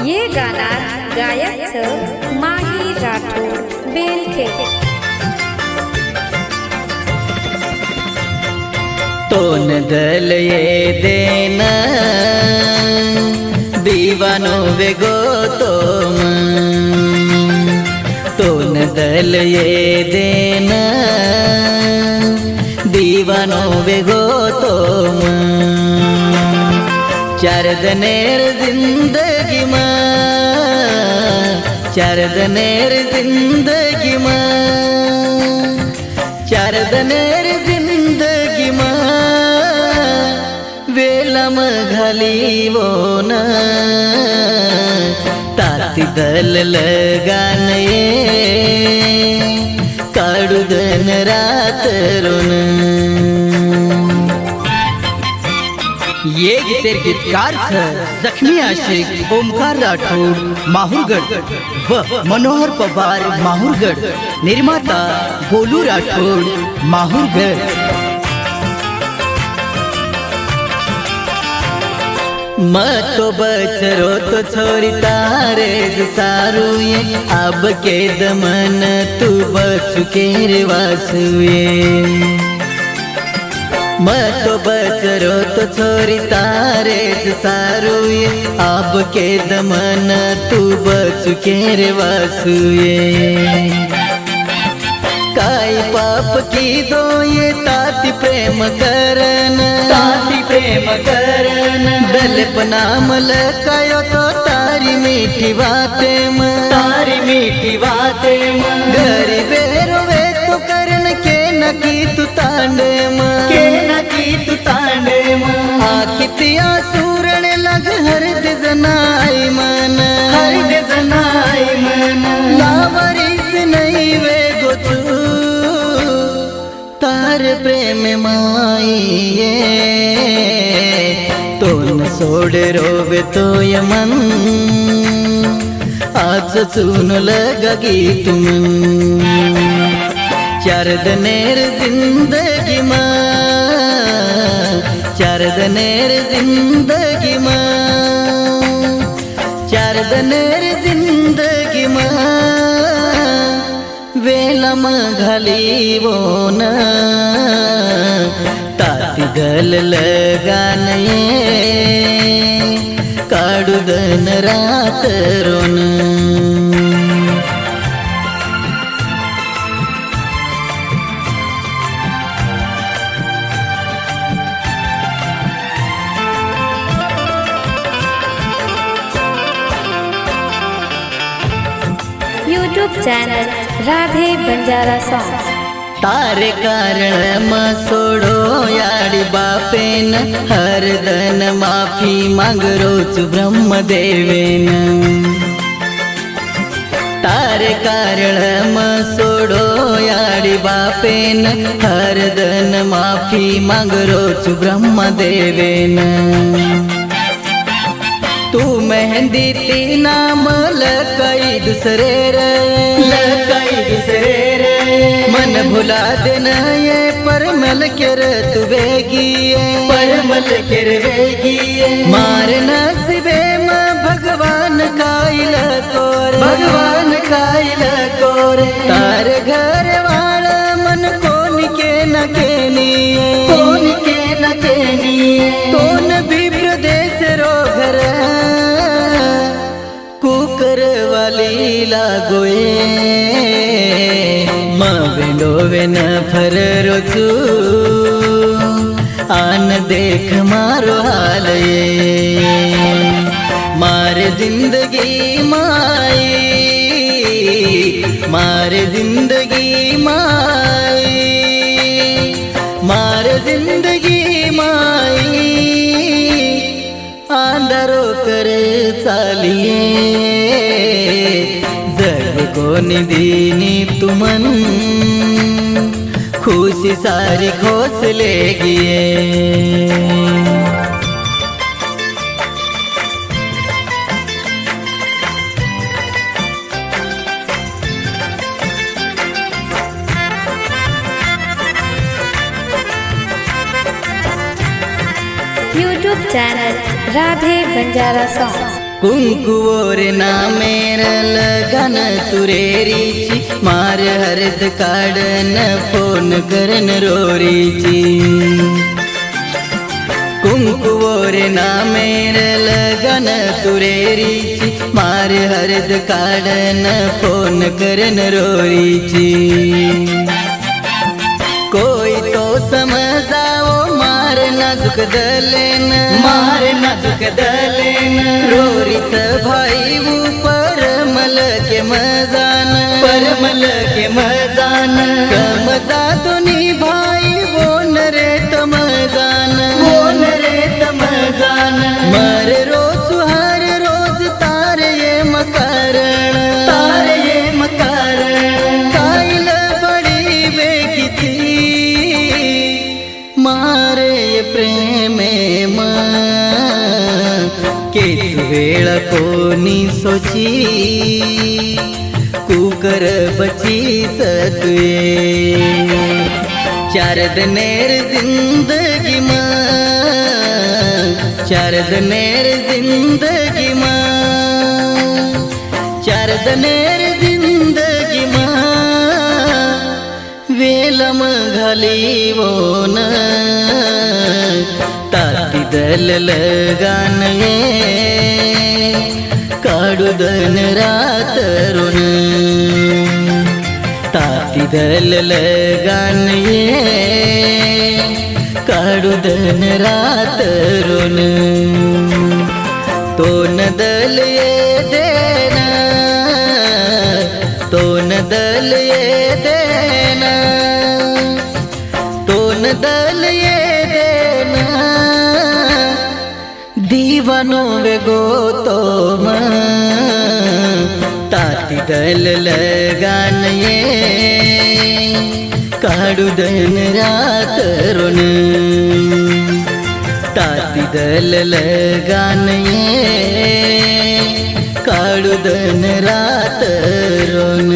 ये गाना गायक छ माही राठौर बेलखेड। तोन दल ये देना दीवानो वेगो तोन दल ये देना दीवानो वेगो चारदनेर जिंदगी चारदनेर जिंदगी चारदनेर जिंदगी वेलम घाली वो न ताती दल लगान काडुदन रात रोन। ये गीतेर गीतकार जख्मी आशिक ओमकार राठौर माहुरगढ़ व मनोहर पवार माहुरगढ़, निर्माता गोलू राठौर माहुरगढ़। मतो बचरो तो छोरी तारे सारू ये अब के दमन तू बचु के वासुए मतो बचरो तो छोरी तारे सारू ये अब के दमन तू बचु के वासुए काई पाप की दो ये ताती प्रेम करन दलपना मलकायो तो तारी मीठी बातें गरीबे रोवे तो करन के न की तू तांडे आकितिया सूरण लग हर जनाई मन लावरिस नहीं वे गोचू तार प्रेम माई तोन सोड रोवे तो यमन आज सुन लगगी तुम चारदनेर जिंदगी चारदनेर जिंदगी चारदनेर जिंदगी वेलम घाली वो न ताती दल लगान काडुदन रात रोन। YouTube channel Radhe Banjara song. तारे कारण सोड़ो याड़ी बापेन हर दन माफी मांग रोच ब्रह्म देवेन तारे कारण सोड़ो याड़ी बापेन हर दन माफी मांग रोच ब्रह्म देवेन तू मेहंदी ती नाम लकई दूसरे रे मन भुला देना ये परमल कर तू बेगी मार नसीबे में भगवान काइल कोरे तार घर वाला मन कोन के न केनिए तोन भी प्रदेश रो घर कुकर वाली लागोए मावेंडोवे न फर रोचू आन देख मारो हाल मारे जिंदगी मारे जिंदगी मारे जिंदगी आंदरो करे चालिए जग को निदीनी तुमन खुशी सारी घोसले गिए। YouTube channel Radhe Banjara song. कुंकुओर नामेर लगन तुरेरीची मार हरद काढन फोन करन रोरीची। कुंकुओर नामेर लगन तुरेरीची मार हरद काढन फोन करन रोरीची। कोई तो समजाओ मार नाजुक दलेन रोरीच भाई परमल के मजान समजा दोन्ही भाई बोन रे तमजान मर रोज हर रोज तार ये मकारण कायल बड़ी बेगिती मारे ये प्रेमे केत वेळ कोणी सोची कुकर बची सतुए चार दनेर जिंदगी चार दनेर जिंदगी वेलम घाली वोन ताती दल लगान ये काढुदन रातरुन ताती दल लगान ये काढुदन रातरुन तो न दल ये देना तो न दल ये देना तो न दल ये देना दीवानो वेगो तो ताती दल लगान ये काढुदन रातरुन ताती दल लगान ये काढुदन रातरुन।